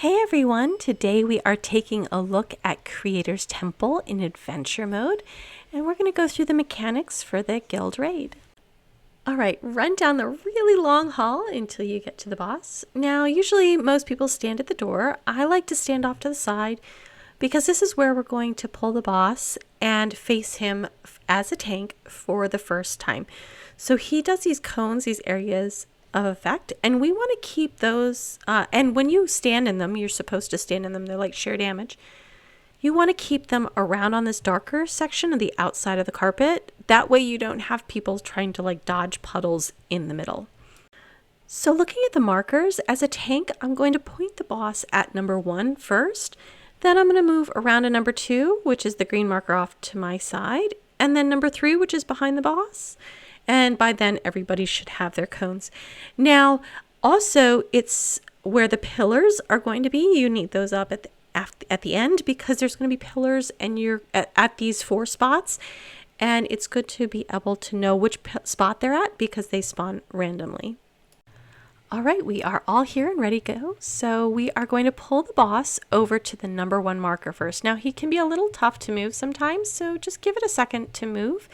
Hey everyone, today we are taking a look at Creator's Temple in adventure mode, and we're going to go through the mechanics for the guild raid. Alright, run down the really long hall until you get to the boss. Now, usually most people stand at the door. I like to stand off to the side because this is where we're going to pull the boss and face him as a tank for the first time. So he does these cones, these areas of effect, and we want to keep those, and when you stand in them, you're supposed to stand in them, they're like sheer damage. You want to keep them around on this darker section of the outside of the carpet. That way you don't have people trying to like dodge puddles in the middle. So looking at the markers, as a tank, I'm going to point the boss at number 1 first. Then I'm going to move around to number 2, which is the green marker off to my side. And then number 3, which is behind the boss. And by then everybody should have their cones. Now, also it's where the pillars are going to be. You need those up at the end because there's going to be pillars and you're at these 4 spots. And it's good to be able to know which spot they're at because they spawn randomly. All right, we are all here and ready to go. So we are going to pull the boss over to the number 1 marker first. Now he can be a little tough to move sometimes, so just give it a second to move.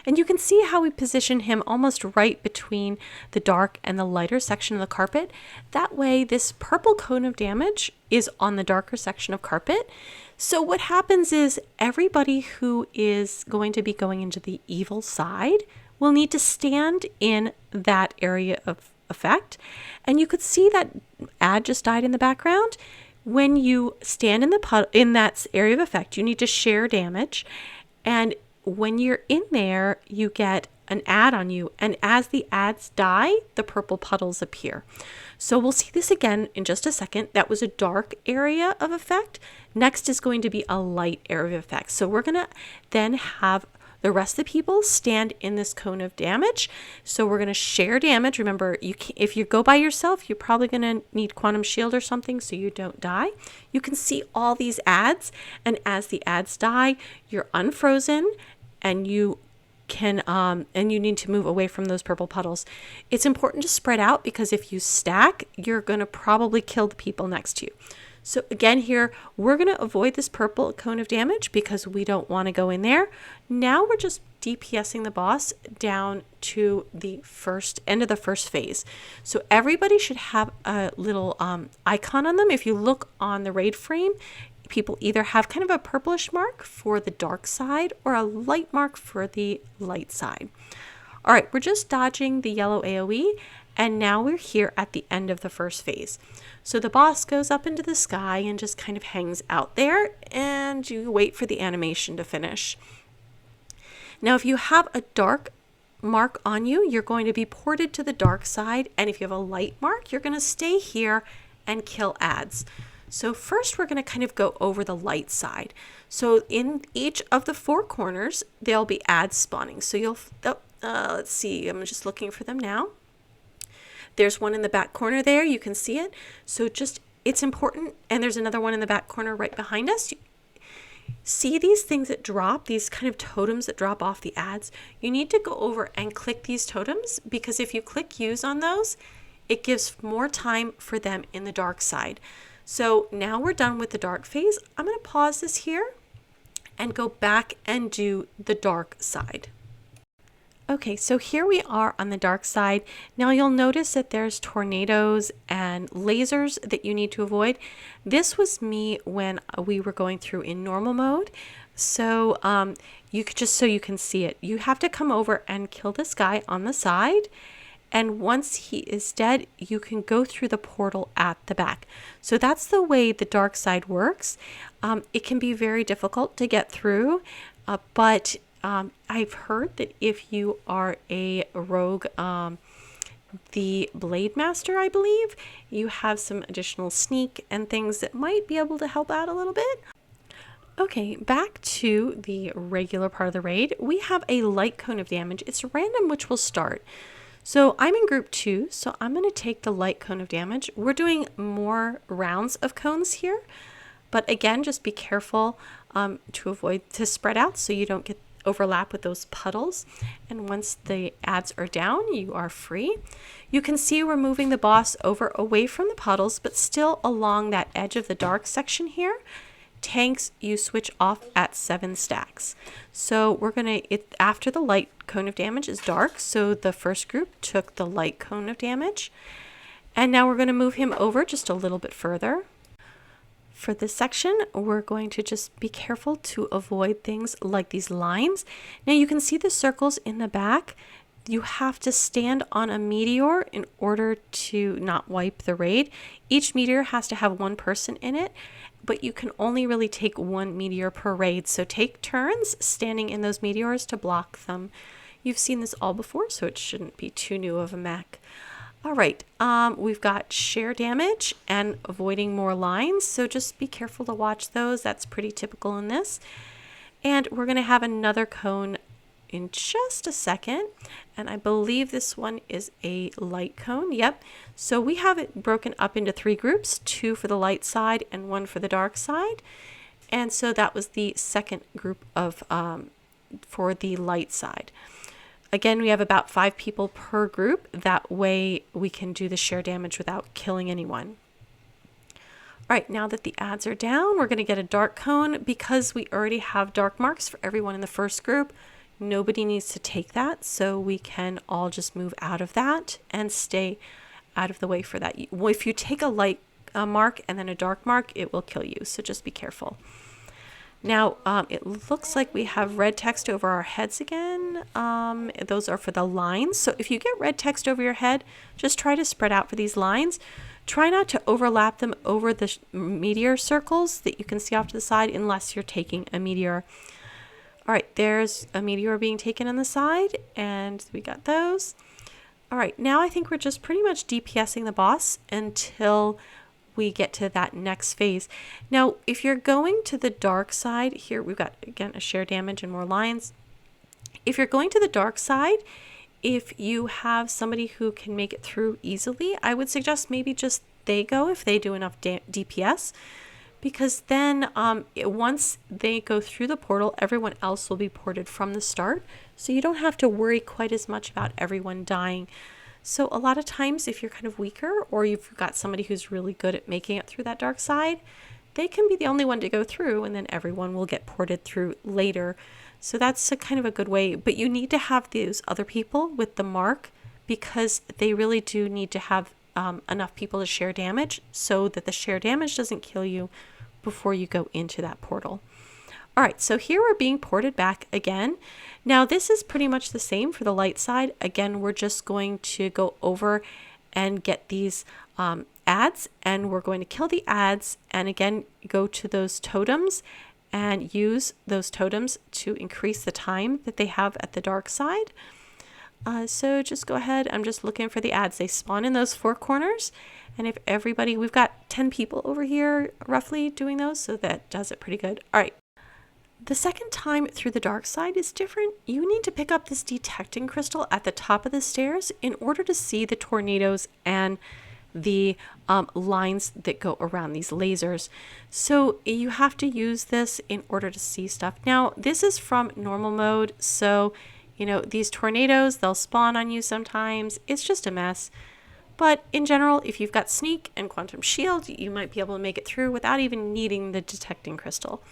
And you can see how we position him almost right between the dark and the lighter section of the carpet. That way this purple cone of damage is on the darker section of carpet. So what happens is everybody who is going to be going into the evil side will need to stand in that area of effect. And you could see that ad just died in the background. When you stand in that area of effect, you need to share damage. And when you're in there, you get an ad on you, and as the ads die, the purple puddles appear. So we'll see this again in just a second. That was a dark area of effect. Next is going to be a light area of effect. So we're going to then have the rest of the people stand in this cone of damage. So we're going to share damage. Remember, if you go by yourself, you're probably going to need quantum shield or something so you don't die. You can see all these ads, and as the ads die, you're unfrozen, and you can and you need to move away from those purple puddles. It's important to spread out because if you stack, you're going to probably kill the people next to you. So again here, we're going to avoid this purple cone of damage because we don't want to go in there. Now we're just DPSing the boss down to the first end of the first phase. So everybody should have a little icon on them. If you look on the raid frame, people either have kind of a purplish mark for the dark side or a light mark for the light side. All right, we're just dodging the yellow AoE, and now we're here at the end of the first phase. So the boss goes up into the sky and just kind of hangs out there, and you wait for the animation to finish. Now, if you have a dark mark on you, you're going to be ported to the dark side, and if you have a light mark, you're going to stay here and kill ads. So first we're going to kind of go over the light side. So in each of the 4 corners, there'll be ads spawning. So you'll, let's see, I'm just looking for them now. There's one in the back corner there, you can see it. So just, it's important, and there's another one in the back corner right behind us. See these things that drop, these kind of totems that drop off the ads? You need to go over and click these totems because if you click use on those, it gives more time for them in the dark side. So now we're done with the dark phase. I'm going to pause this here and go back and do the dark side. Okay, so here we are on the dark side. Now you'll notice that there's tornadoes and lasers that you need to avoid. This was me when we were going through in normal mode. So you could just so you can see it, you have to come over and kill this guy on the side. And once he is dead, you can go through the portal at the back. So that's the way the dark side works. It can be very difficult to get through, but I've heard that if you are a rogue, the Blade Master, I believe, you have some additional sneak and things that might be able to help out a little bit. Okay, back to the regular part of the raid. We have a light cone of damage. It's random which will start. So I'm in group 2, so I'm going to take the light cone of damage. We're doing more rounds of cones here, but again, just be careful to avoid to spread out so you don't get overlap with those puddles. And once the ads are down, you are free. You can see we're moving the boss over away from the puddles, but still along that edge of the dark section here. Tanks you switch off at 7 stacks. So we're gonna, after the light cone of damage is dark, so the first group took the light cone of damage. And now we're gonna move him over just a little bit further. For this section, we're going to just be careful to avoid things like these lines. Now you can see the circles in the back. You have to stand on a meteor in order to not wipe the raid. Each meteor has to have one person in it, but you can only really take one meteor per raid. So take turns standing in those meteors to block them. You've seen this all before, so it shouldn't be too new of a mech. All right, we've got share damage and avoiding more lines, so just be careful to watch those. That's pretty typical in this. And we're going to have another cone in just a second, and I believe this one is a light cone. Yep. So we have it broken up into 3 groups, 2 for the light side and 1 for the dark side. And so that was the second group of for the light side. Again, we have about 5 people per group. That way we can do the share damage without killing anyone. All right, now that the ads are down, we're going to get a dark cone. Because we already have dark marks for everyone in the first group, nobody needs to take that. So we can all just move out of that and stay out of the way for that. If you take a light mark and then a dark mark, it will kill you. So just be careful. Now, it looks like we have red text over our heads again. Those are for the lines. So if you get red text over your head, just try to spread out for these lines. Try not to overlap them over the meteor circles that you can see off to the side unless you're taking a meteor. All right, there's a meteor being taken on the side, and we got those. All right, now I think we're just pretty much DPSing the boss until we get to that next phase. Now, if you're going to the dark side, here we've got, again, a share damage and more lines. If you're going to the dark side, if you have somebody who can make it through easily, I would suggest maybe just they go if they do enough DPS, because then once they go through the portal, everyone else will be ported from the start. So you don't have to worry quite as much about everyone dying. So a lot of times if you're kind of weaker or you've got somebody who's really good at making it through that dark side, they can be the only one to go through, and then everyone will get ported through later. So that's a kind of a good way, but you need to have those other people with the mark because they really do need to have enough people to share damage so that the share damage doesn't kill you before you go into that portal. All right, so here we're being ported back again. Now this is pretty much the same for the light side. Again, we're just going to go over and get these ads, and we're going to kill the ads, and again, go to those totems and use those totems to increase the time that they have at the dark side. So just go ahead. I'm just looking for the ads. They spawn in those 4 corners. And if everybody, we've got 10 people over here roughly doing those, so that does it pretty good. All right. The second time through the dark side is different. You need to pick up this detecting crystal at the top of the stairs in order to see the tornadoes and the lines that go around these lasers. So you have to use this in order to see stuff. Now, this is from normal mode. So, you know, these tornadoes, they'll spawn on you sometimes. It's just a mess. But in general, if you've got sneak and quantum shield, you might be able to make it through without even needing the detecting crystal.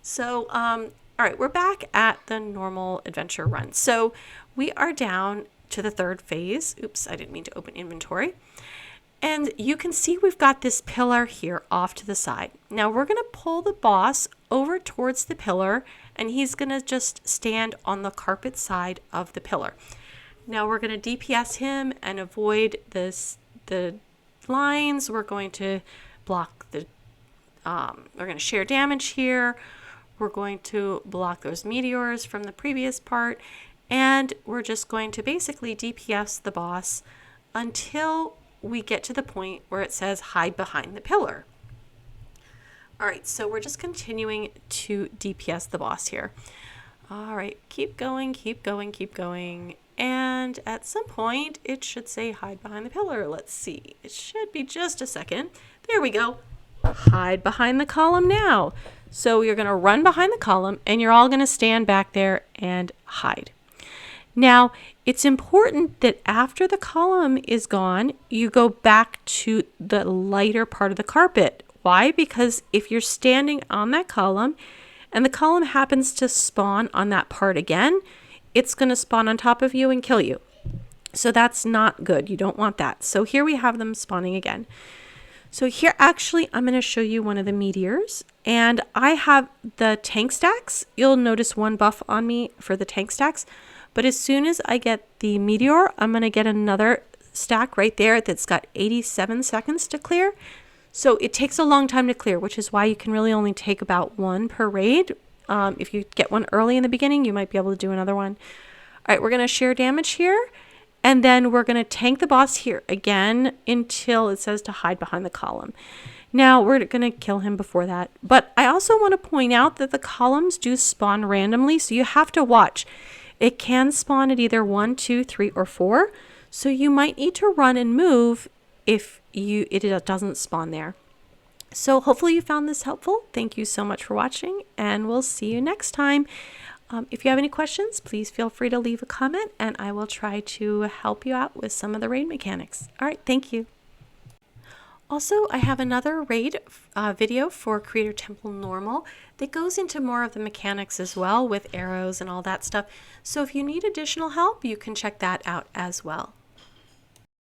So, all right, we're back at the normal adventure run. So we are down to the 3rd phase. Oops, I didn't mean to open inventory. And you can see we've got this pillar here off to the side. Now we're going to pull the boss over towards the pillar, and he's going to just stand on the carpet side of the pillar. Now we're going to DPS him and avoid the lines. We're going to block the, we're going to share damage here. We're going to block those meteors from the previous part, and we're just going to basically DPS the boss until we get to the point where it says hide behind the pillar. All right, so we're just continuing to DPS the boss here. All right, keep going, keep going, keep going. And at some point, it should say hide behind the pillar. Let's see. It should be just a second. There we go. Hide behind the column now. So you're going to run behind the column and you're all going to stand back there and hide. Now, it's important that after the column is gone, you go back to the lighter part of the carpet. Why? Because if you're standing on that column and the column happens to spawn on that part again, it's going to spawn on top of you and kill you. So that's not good. You don't want that. So here we have them spawning again. So here, actually, I'm going to show you one of the meteors. And I have the tank stacks. You'll notice one buff on me for the tank stacks. But as soon as I get the meteor, I'm going to get another stack right there that's got 87 seconds to clear. So it takes a long time to clear, which is why you can really only take about one per raid. If you get one early in the beginning, you might be able to do another one. All right, we're going to share damage here. And then we're going to tank the boss here again until it says to hide behind the column. Now we're going to kill him before that. But I also want to point out that the columns do spawn randomly, so you have to watch. It can spawn at either 1, 2, 3, or 4. So you might need to run and move if it doesn't spawn there. So hopefully you found this helpful. Thank you so much for watching, and we'll see you next time. If you have any questions, please feel free to leave a comment, and I will try to help you out with some of the raid mechanics. All right, thank you. Also, I have another raid video for Creator Temple Normal that goes into more of the mechanics as well with arrows and all that stuff. So if you need additional help, you can check that out as well.